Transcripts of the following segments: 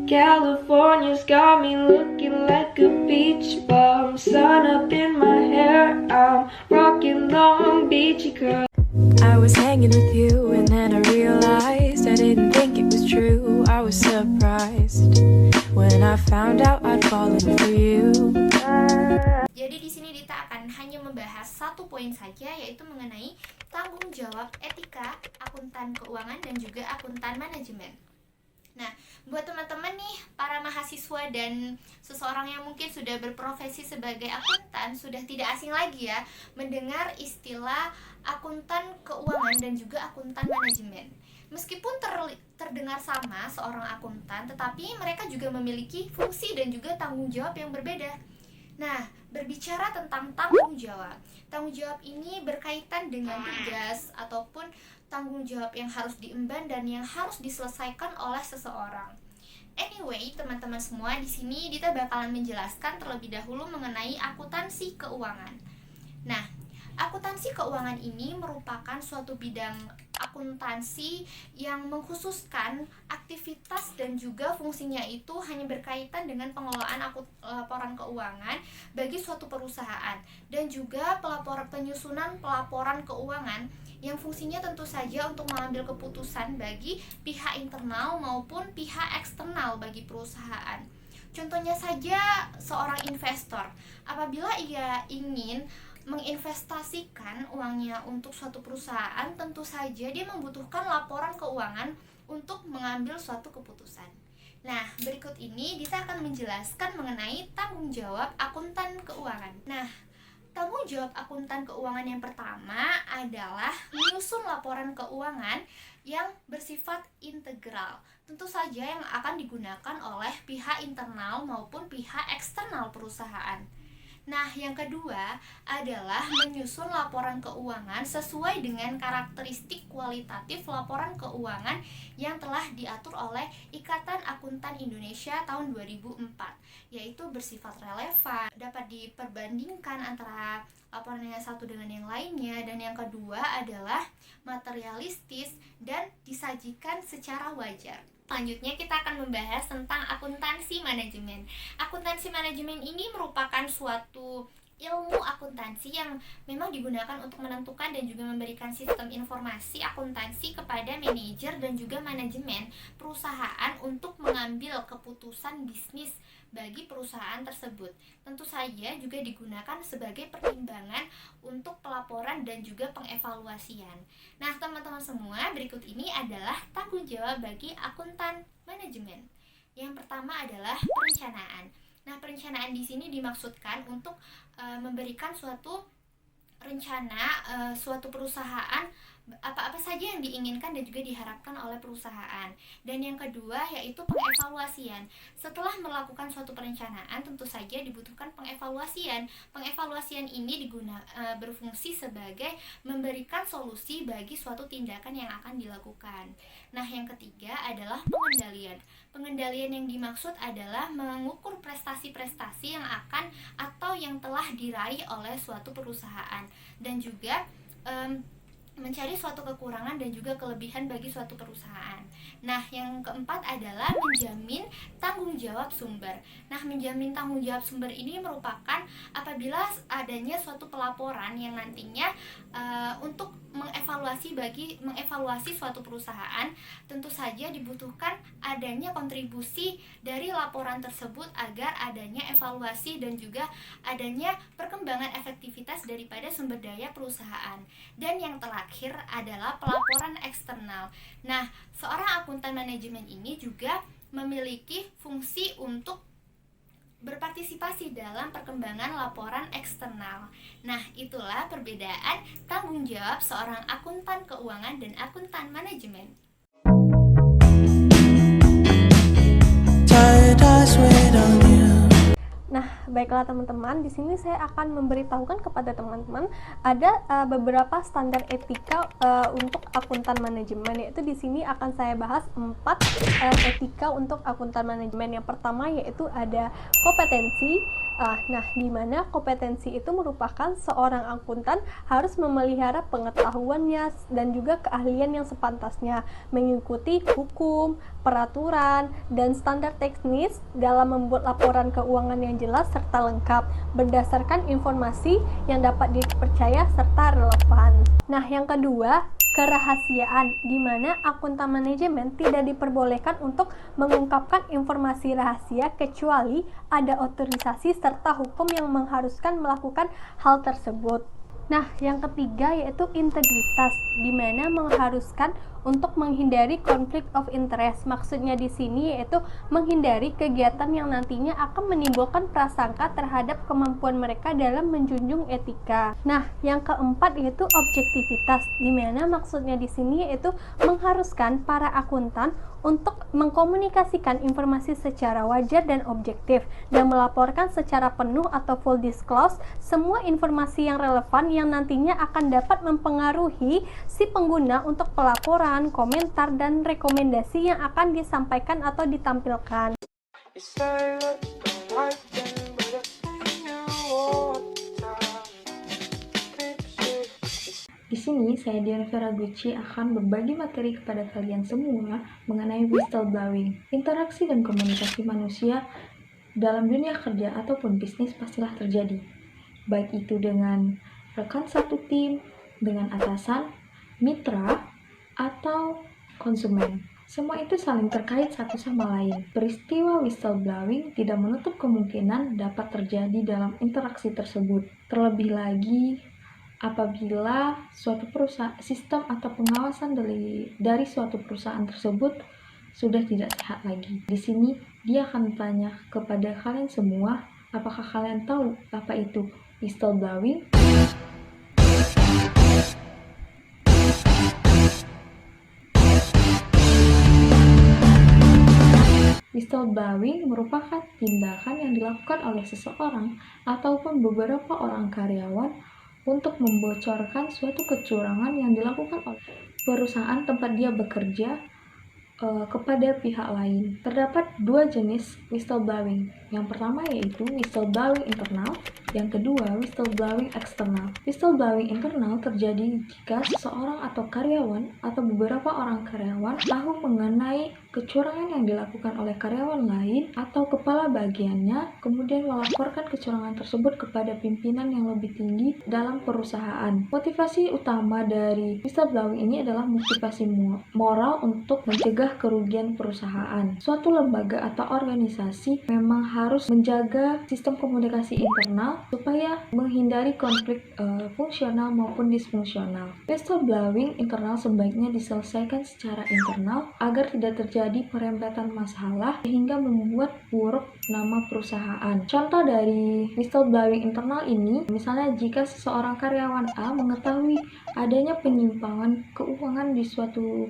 California's got me looking like a beach bum. Sun up in my hair, I'm rocking Long Beach girl. I was hanging with you and then I realized I didn't think it was true. I was surprised when I found out I'd fallen for you. Jadi di sini Dita akan hanya membahas satu poin saja, yaitu mengenai tanggung jawab etika akuntan keuangan dan juga akuntan manajemen. Nah, buat teman-teman nih, para mahasiswa dan seseorang yang mungkin sudah berprofesi sebagai akuntan, sudah tidak asing lagi ya mendengar istilah akuntan keuangan dan juga akuntan manajemen. Meskipun terdengar sama seorang akuntan, tetapi mereka juga memiliki fungsi dan juga tanggung jawab yang berbeda. Nah, berbicara tentang tanggung jawab ini berkaitan dengan tugas ataupun tanggung jawab yang harus diemban dan yang harus diselesaikan oleh seseorang. Anyway, teman-teman semua, di sini Dita bakalan menjelaskan terlebih dahulu mengenai akuntansi keuangan. Nah, akuntansi keuangan ini merupakan suatu bidang akuntansi yang mengkhususkan aktivitas dan juga fungsinya itu hanya berkaitan dengan pengelolaan laporan keuangan bagi suatu perusahaan dan juga penyusunan pelaporan keuangan yang fungsinya tentu saja untuk mengambil keputusan bagi pihak internal maupun pihak eksternal bagi perusahaan. Contohnya saja seorang investor, apabila ia ingin menginvestasikan uangnya untuk suatu perusahaan, tentu saja dia membutuhkan laporan keuangan untuk mengambil suatu keputusan. Nah, berikut ini Dita akan menjelaskan mengenai tanggung jawab akuntan keuangan. Nah, tanggung jawab akuntan keuangan yang pertama adalah menyusun laporan keuangan yang bersifat integral. Tentu saja yang akan digunakan oleh pihak internal maupun pihak eksternal perusahaan. Nah, yang kedua adalah menyusun laporan keuangan sesuai dengan karakteristik kualitatif laporan keuangan yang telah diatur oleh Ikatan Akuntan Indonesia tahun 2004, yaitu bersifat relevan, dapat diperbandingkan antara laporan yang satu dengan yang lainnya, dan yang kedua adalah materialistis dan disajikan secara wajar. Selanjutnya kita akan membahas tentang akuntansi manajemen. Akuntansi manajemen ini merupakan suatu ilmu akuntansi yang memang digunakan untuk menentukan dan juga memberikan sistem informasi akuntansi kepada manajer dan juga manajemen perusahaan untuk mengambil keputusan bisnis bagi perusahaan tersebut. Tentu saja juga digunakan sebagai pertimbangan untuk pelaporan dan juga pengevaluasian. Nah, teman-teman semua, berikut ini adalah tanggung jawab bagi akuntan manajemen. Yang pertama adalah perencanaan. Nah, perencanaan di sini dimaksudkan untuk memberikan suatu rencana suatu perusahaan, apa-apa saja yang diinginkan dan juga diharapkan oleh perusahaan. Dan yang kedua yaitu pengevaluasian. Setelah melakukan suatu perencanaan, tentu saja dibutuhkan pengevaluasian. Pengevaluasian ini berfungsi sebagai memberikan solusi bagi suatu tindakan yang akan dilakukan. Nah, yang ketiga adalah pengendalian. Pengendalian yang dimaksud adalah mengukur prestasi-prestasi yang akan atau yang telah diraih oleh suatu perusahaan dan juga mencari suatu kekurangan dan juga kelebihan bagi suatu perusahaan. Nah, yang keempat adalah menjamin tanggung jawab sumber. Nah, menjamin tanggung jawab sumber ini merupakan apabila adanya suatu pelaporan yang nantinya untuk mengevaluasi suatu perusahaan, tentu saja dibutuhkan adanya kontribusi dari laporan tersebut agar adanya evaluasi dan juga adanya perkembangan efektivitas daripada sumber daya perusahaan. Dan yang terakhir adalah pelaporan eksternal. Nah, seorang akuntan manajemen ini juga memiliki fungsi untuk berpartisipasi dalam perkembangan laporan eksternal. Nah, itulah perbedaan tanggung jawab seorang akuntan keuangan dan akuntan manajemen. Nah, baiklah teman-teman, di sini saya akan memberitahukan kepada teman-teman ada beberapa standar etika untuk akuntan manajemen, yaitu di sini akan saya bahas 4 etika untuk akuntan manajemen. Yang pertama yaitu ada kompetensi, Nah, di mana kompetensi itu merupakan seorang akuntan harus memelihara pengetahuannya dan juga keahlian yang sepantasnya, mengikuti hukum, peraturan, dan standar teknis dalam membuat laporan keuangan yang jelas serta lengkap, berdasarkan informasi yang dapat dipercaya serta relevan. Nah, yang kedua, kerahasiaan, di mana akuntan manajemen tidak diperbolehkan untuk mengungkapkan informasi rahasia kecuali ada otorisasi serta hukum yang mengharuskan melakukan hal tersebut. Nah, yang ketiga yaitu integritas, di mana mengharuskan untuk menghindari konflik of interest. Maksudnya di sini yaitu menghindari kegiatan yang nantinya akan menimbulkan prasangka terhadap kemampuan mereka dalam menjunjung etika. Nah, yang keempat yaitu objektivitas, di mana maksudnya di sini yaitu mengharuskan para akuntan untuk mengkomunikasikan informasi secara wajar dan objektif dan melaporkan secara penuh atau full disclose semua informasi yang relevan yang nantinya akan dapat mempengaruhi si pengguna untuk pelaporan, komentar, dan rekomendasi yang akan disampaikan atau ditampilkan. Di sini, saya Dian Veraguchi akan berbagi materi kepada kalian semua mengenai whistleblowing. Interaksi dan komunikasi manusia dalam dunia kerja ataupun bisnis pastilah terjadi. Baik itu dengan rekan satu tim, dengan atasan, mitra, atau konsumen. Semua itu saling terkait satu sama lain. Peristiwa whistleblowing tidak menutup kemungkinan dapat terjadi dalam interaksi tersebut. Terlebih lagi, apabila suatu perusahaan, sistem atau pengawasan dari suatu perusahaan tersebut sudah tidak sehat lagi. Di sini dia akan bertanya kepada kalian semua, apakah kalian tahu apa itu whistleblowing? Whistleblowing merupakan tindakan yang dilakukan oleh seseorang ataupun beberapa orang karyawan untuk membocorkan suatu kecurangan yang dilakukan oleh perusahaan tempat dia bekerja kepada pihak lain. Terdapat dua jenis whistleblowing. Yang pertama yaitu whistleblowing internal, yang kedua whistleblowing eksternal. Whistleblowing internal terjadi jika seseorang atau karyawan atau beberapa orang karyawan tahu mengenai kecurangan yang dilakukan oleh karyawan lain atau kepala bagiannya, kemudian melaporkan kecurangan tersebut kepada pimpinan yang lebih tinggi dalam perusahaan. Motivasi utama dari whistleblowing ini adalah motivasi moral untuk mencegah kerugian perusahaan. Suatu lembaga atau organisasi memang harus menjaga sistem komunikasi internal supaya menghindari konflik fungsional maupun disfungsional. Whistleblowing internal sebaiknya diselesaikan secara internal agar tidak terjadi perempetan masalah sehingga membuat buruk nama perusahaan. Contoh dari whistleblowing internal ini, misalnya jika seseorang karyawan A mengetahui adanya penyimpangan keuangan di suatu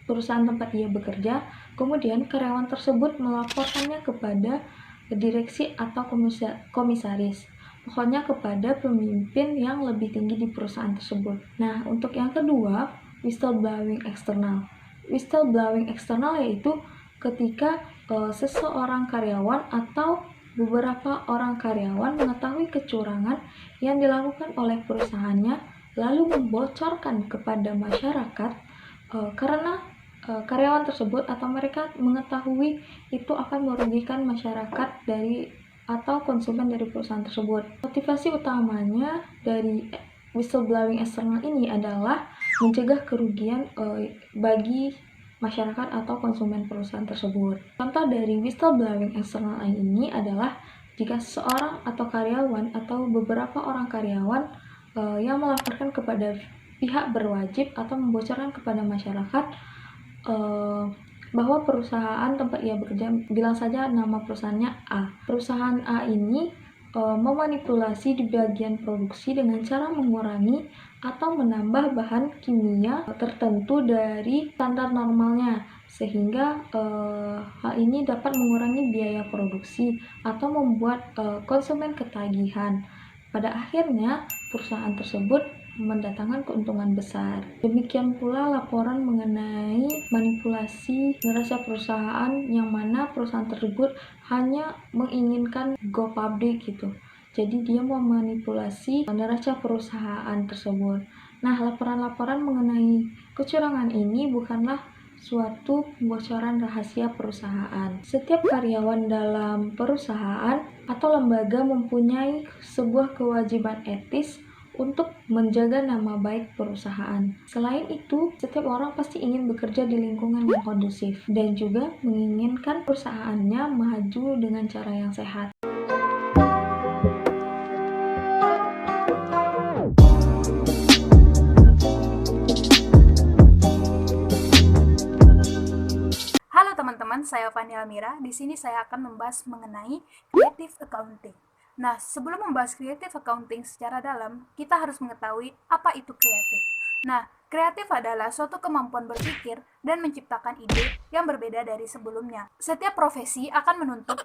perusahaan tempat dia bekerja, kemudian karyawan tersebut melaporkannya kepada direksi atau komisaris, pokoknya kepada pemimpin yang lebih tinggi di perusahaan tersebut. Nah, untuk yang kedua, whistleblowing eksternal. Whistleblowing eksternal yaitu ketika seseorang karyawan atau beberapa orang karyawan mengetahui kecurangan yang dilakukan oleh perusahaannya lalu membocorkan kepada masyarakat karena karyawan tersebut atau mereka mengetahui itu akan merugikan masyarakat atau konsumen dari perusahaan tersebut. Motivasi utamanya dari whistleblowing eksternal ini adalah mencegah kerugian bagi masyarakat atau konsumen perusahaan tersebut. Contoh dari whistleblowing eksternal ini adalah jika seseorang atau karyawan atau beberapa orang karyawan yang melaporkan kepada pihak berwajib atau membocorkan kepada masyarakat bahwa perusahaan tempat ia bekerja, bilang saja nama perusahaannya A. Perusahaan A ini memanipulasi di bagian produksi dengan cara mengurangi atau menambah bahan kimia tertentu dari standar normalnya, sehingga hal ini dapat mengurangi biaya produksi atau membuat konsumen ketagihan. Pada akhirnya perusahaan tersebut mendatangkan keuntungan besar. Demikian pula laporan mengenai manipulasi neraca perusahaan yang mana perusahaan tersebut hanya menginginkan go public gitu. Jadi dia mau manipulasi neraca perusahaan tersebut. Nah, laporan-laporan mengenai kecurangan ini bukanlah suatu bocoran rahasia perusahaan. Setiap karyawan dalam perusahaan atau lembaga mempunyai sebuah kewajiban etis untuk menjaga nama baik perusahaan. Selain itu, setiap orang pasti ingin bekerja di lingkungan yang kondusif dan juga menginginkan perusahaannya maju dengan cara yang sehat. Halo teman-teman, saya Fani Almira. Di sini saya akan membahas mengenai creative accounting. Nah, sebelum membahas creative accounting secara dalam, kita harus mengetahui apa itu kreatif. Nah, kreatif adalah suatu kemampuan berpikir dan menciptakan ide yang berbeda dari sebelumnya. Setiap profesi akan menuntut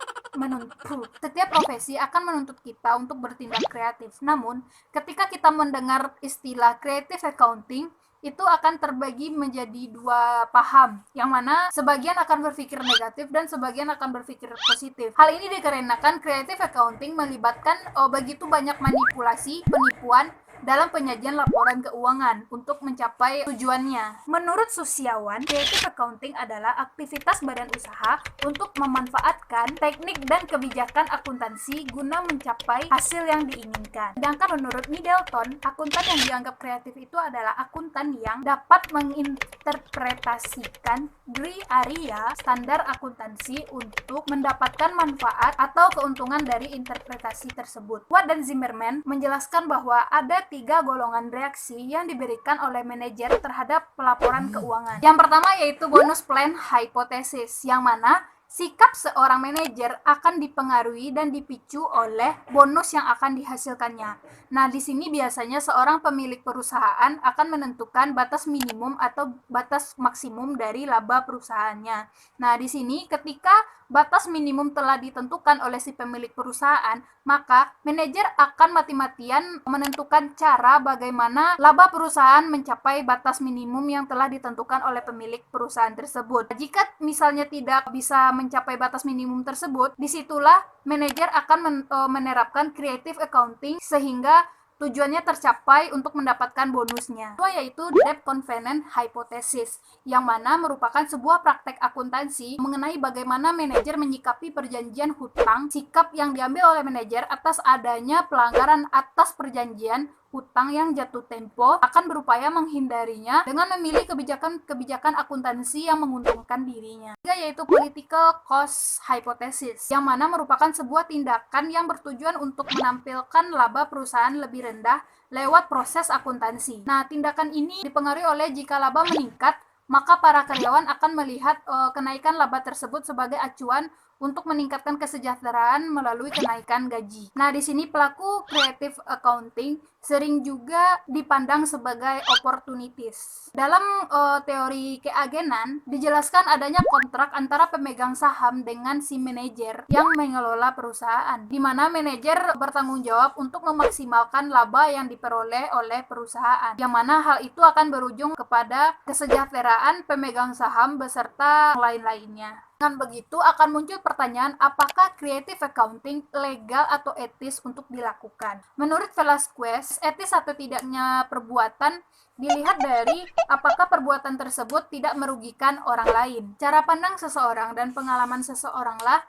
kita untuk bertindak kreatif. Namun, ketika kita mendengar istilah creative accounting, itu akan terbagi menjadi dua paham, yang mana sebagian akan berpikir negatif dan sebagian akan berpikir positif. Hal ini dikarenakan creative accounting melibatkan begitu banyak manipulasi, penipuan dalam penyajian laporan keuangan untuk mencapai tujuannya. Menurut Susiawan, creative accounting adalah aktivitas badan usaha untuk memanfaatkan teknik dan kebijakan akuntansi guna mencapai hasil yang diinginkan. Sedangkan menurut Middleton, akuntan yang dianggap kreatif itu adalah akuntan yang dapat menginterpretasikan gray area standar akuntansi untuk mendapatkan manfaat atau keuntungan dari interpretasi tersebut. Watt dan Zimmerman menjelaskan bahwa ada 3 golongan reaksi yang diberikan oleh manajer terhadap pelaporan keuangan. Yang pertama yaitu bonus plan hypothesis, yang mana sikap seorang manajer akan dipengaruhi dan dipicu oleh bonus yang akan dihasilkannya. Nah, di sini biasanya seorang pemilik perusahaan akan menentukan batas minimum atau batas maksimum dari laba perusahaannya. Nah, di sini ketika batas minimum telah ditentukan oleh si pemilik perusahaan, maka manajer akan mati-matian menentukan cara bagaimana laba perusahaan mencapai batas minimum yang telah ditentukan oleh pemilik perusahaan tersebut. Jika misalnya tidak bisa mencapai batas minimum tersebut, disitulah manajer akan menerapkan creative accounting sehingga tujuannya tercapai untuk mendapatkan bonusnya. Kedua yaitu debt covenant hypothesis, yang mana merupakan sebuah praktek akuntansi mengenai bagaimana manajer menyikapi perjanjian hutang. Sikap yang diambil oleh manajer atas adanya pelanggaran atas perjanjian hutang yang jatuh tempo akan berupaya menghindarinya dengan memilih kebijakan akuntansi yang menguntungkan dirinya. Ketiga yaitu political cost hypothesis, yang mana merupakan sebuah tindakan yang bertujuan untuk menampilkan laba perusahaan lebih rendah lewat proses akuntansi. Nah, tindakan ini dipengaruhi oleh jika laba meningkat, maka para karyawan akan melihat kenaikan laba tersebut sebagai acuan untuk meningkatkan kesejahteraan melalui kenaikan gaji. Nah, di sini pelaku creative accounting sering juga dipandang sebagai opportunities. Dalam teori keagenan dijelaskan adanya kontrak antara pemegang saham dengan si manajer yang mengelola perusahaan, di mana manajer bertanggung jawab untuk memaksimalkan laba yang diperoleh oleh perusahaan, yang mana hal itu akan berujung kepada kesejahteraan pemegang saham beserta lain-lainnya. Dengan begitu akan muncul pertanyaan, apakah creative accounting legal atau etis untuk dilakukan? Menurut Velasquez, etis atau tidaknya perbuatan dilihat dari apakah perbuatan tersebut tidak merugikan orang lain. Cara pandang seseorang dan pengalaman seseoranglah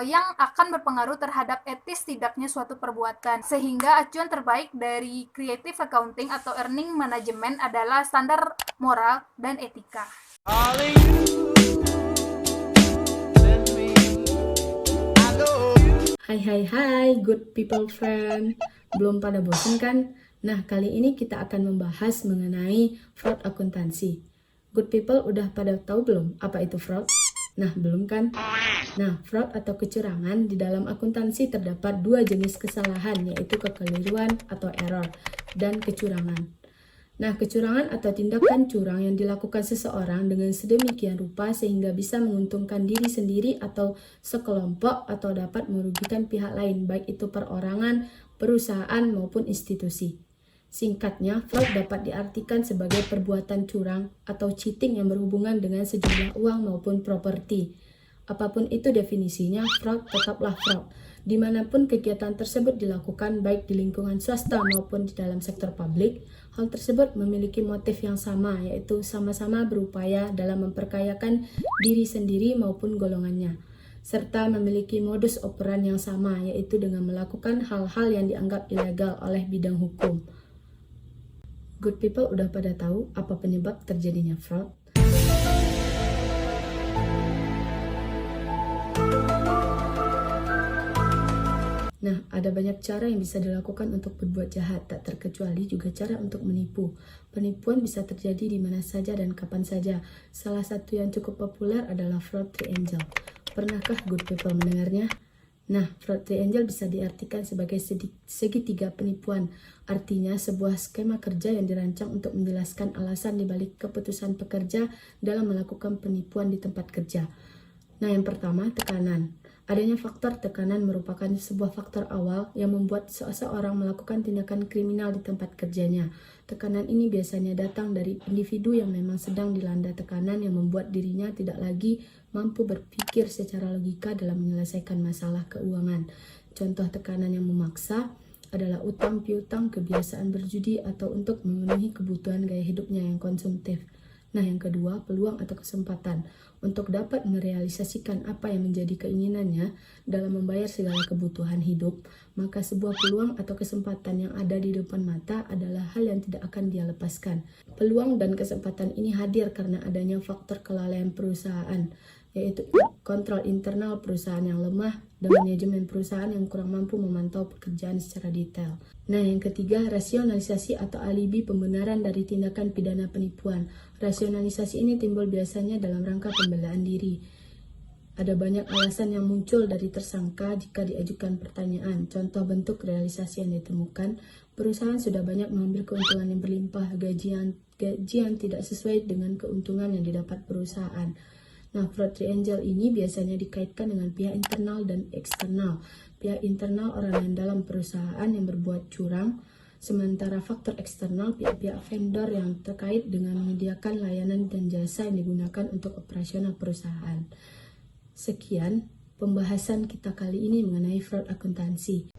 yang akan berpengaruh terhadap etis tidaknya suatu perbuatan. Sehingga acuan terbaik dari creative accounting atau earning management adalah standar moral dan etika. Hai, good people friend. Belum pada bosan kan? Nah, kali ini kita akan membahas mengenai fraud akuntansi. Good people udah pada tahu belum apa itu fraud? Nah, belum kan? Nah, fraud atau kecurangan di dalam akuntansi terdapat 2 jenis kesalahan, yaitu kekeliruan atau error dan kecurangan. Nah, kecurangan atau tindakan curang yang dilakukan seseorang dengan sedemikian rupa sehingga bisa menguntungkan diri sendiri atau sekelompok atau dapat merugikan pihak lain, baik itu perorangan, perusahaan maupun institusi. Singkatnya, fraud dapat diartikan sebagai perbuatan curang atau cheating yang berhubungan dengan sejumlah uang maupun properti. Apapun itu definisinya, fraud tetaplah fraud. Dimanapun kegiatan tersebut dilakukan, baik di lingkungan swasta maupun di dalam sektor publik, hal tersebut memiliki motif yang sama, yaitu sama-sama berupaya dalam memperkayakan diri sendiri maupun golongannya, serta memiliki modus operandi yang sama, yaitu dengan melakukan hal-hal yang dianggap ilegal oleh bidang hukum. Good people udah pada tahu apa penyebab terjadinya fraud? Nah, ada banyak cara yang bisa dilakukan untuk berbuat jahat, tak terkecuali juga cara untuk menipu. Penipuan bisa terjadi di mana saja dan kapan saja. Salah satu yang cukup populer adalah fraud triangle. Pernahkah good people mendengarnya? Nah, fraud triangle bisa diartikan sebagai segitiga penipuan. Artinya sebuah skema kerja yang dirancang untuk menjelaskan alasan dibalik keputusan pekerja dalam melakukan penipuan di tempat kerja. Nah, yang pertama, tekanan. Adanya faktor tekanan merupakan sebuah faktor awal yang membuat seseorang melakukan tindakan kriminal di tempat kerjanya. Tekanan ini biasanya datang dari individu yang memang sedang dilanda tekanan yang membuat dirinya tidak lagi mampu berpikir secara logika dalam menyelesaikan masalah keuangan. Contoh tekanan yang memaksa adalah utang piutang, kebiasaan berjudi, atau untuk memenuhi kebutuhan gaya hidupnya yang konsumtif. Nah, yang kedua, peluang atau kesempatan. Untuk dapat merealisasikan apa yang menjadi keinginannya dalam membayar segala kebutuhan hidup, maka sebuah peluang atau kesempatan yang ada di depan mata adalah hal yang tidak akan dia lepaskan. Peluang dan kesempatan ini hadir karena adanya faktor kelalaian perusahaan, yaitu kontrol internal perusahaan yang lemah dan manajemen perusahaan yang kurang mampu memantau pekerjaan secara detail. Nah, yang ketiga, rasionalisasi atau alibi pembenaran dari tindakan pidana penipuan. Rasionalisasi ini timbul biasanya dalam rangka pembelaan diri. Ada banyak alasan yang muncul dari tersangka jika diajukan pertanyaan. Contoh bentuk realisasi yang ditemukan, perusahaan sudah banyak mengambil keuntungan yang berlimpah, gajian tidak sesuai dengan keuntungan yang didapat perusahaan. Nah, fraud triangle ini biasanya dikaitkan dengan pihak internal dan eksternal. Pihak internal orang yang dalam perusahaan yang berbuat curang, sementara faktor eksternal pihak-pihak vendor yang terkait dengan menyediakan layanan dan jasa yang digunakan untuk operasional perusahaan. Sekian pembahasan kita kali ini mengenai fraud akuntansi.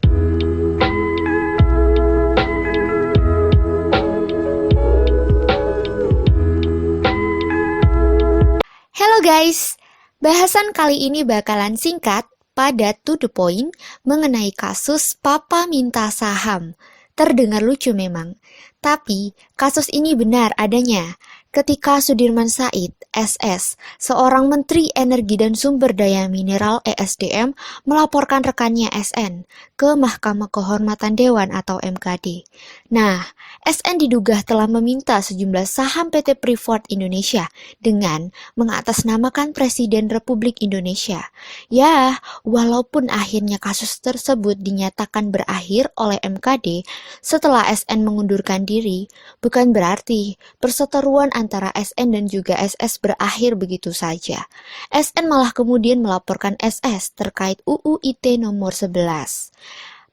Halo guys, bahasan kali ini bakalan singkat, padat to the point, mengenai kasus Papa minta saham. Terdengar lucu memang, tapi kasus ini benar adanya. Ketika Sudirman Said, SS, seorang Menteri Energi dan Sumber Daya Mineral (ESDM), melaporkan rekannya SN ke Mahkamah Kehormatan Dewan atau MKD. Nah, SN diduga telah meminta sejumlah saham PT Freeport Indonesia dengan mengatasnamakan Presiden Republik Indonesia. Ya, walaupun akhirnya kasus tersebut dinyatakan berakhir oleh MKD setelah SN mengundurkan diri, bukan berarti perseteruan antara SN dan juga SS berakhir begitu saja. SN malah kemudian melaporkan SS terkait UU ITE nomor 11.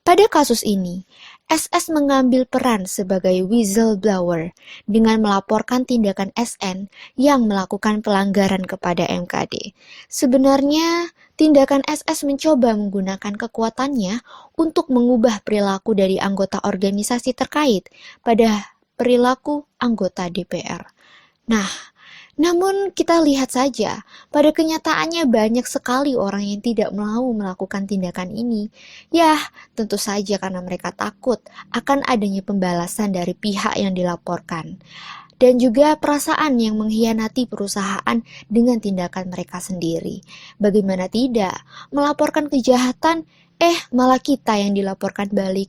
Pada kasus ini, SS mengambil peran sebagai whistleblower dengan melaporkan tindakan SN yang melakukan pelanggaran kepada MKD. Sebenarnya, tindakan SS mencoba menggunakan kekuatannya untuk mengubah perilaku dari anggota organisasi terkait pada perilaku anggota DPR. Nah, namun kita lihat saja, pada kenyataannya banyak sekali orang yang tidak mau melakukan tindakan ini. Ya, tentu saja karena mereka takut akan adanya pembalasan dari pihak yang dilaporkan. Dan juga perasaan yang mengkhianati perusahaan dengan tindakan mereka sendiri. Bagaimana tidak, melaporkan kejahatan, malah kita yang dilaporkan balik.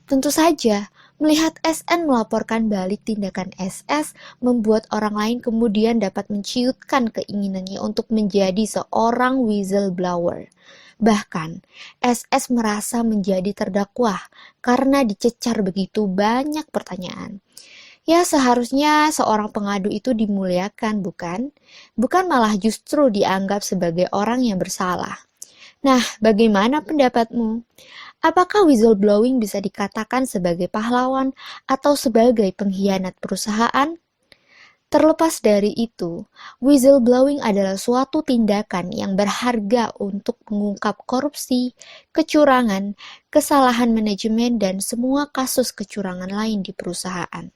Tentu saja, melihat SN melaporkan balik tindakan SS membuat orang lain kemudian dapat menciutkan keinginannya untuk menjadi seorang whistleblower. Bahkan, SS merasa menjadi terdakwa karena dicecar begitu banyak pertanyaan. Ya, seharusnya seorang pengadu itu dimuliakan, bukan? Bukan malah justru dianggap sebagai orang yang bersalah. Nah, bagaimana pendapatmu? Apakah whistleblowing bisa dikatakan sebagai pahlawan atau sebagai pengkhianat perusahaan? Terlepas dari itu, whistleblowing adalah suatu tindakan yang berharga untuk mengungkap korupsi, kecurangan, kesalahan manajemen, dan semua kasus kecurangan lain di perusahaan.